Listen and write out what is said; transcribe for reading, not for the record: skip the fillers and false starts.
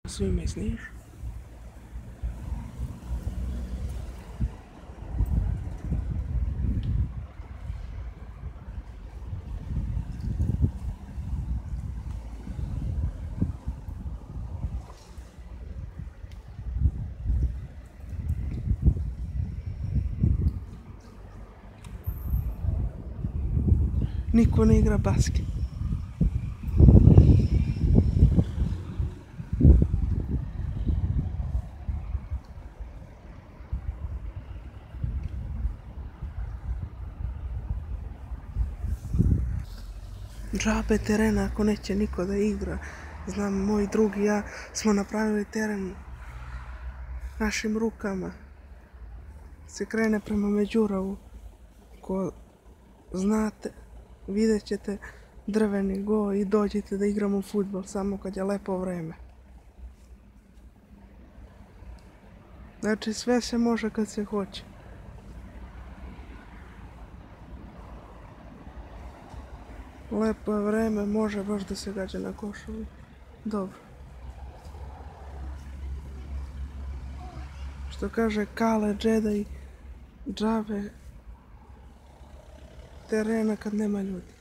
Svi me sniš. Niko ne igra basket. Džabe terena ako neće niko da igra. Znam, moj drug i ja smo napravili teren našim rukama. Se krene prema Međuravu. Ko znate, vidjet ćete drveni go i dođite da igramo fudbal samo kad je lepo vreme. Znači sve se može kad se hoće. Lepo je vreme, može baš da se gađa na košulju. Dobro. Što kaže Kale Jedi, džabe terena kad nema ljudi.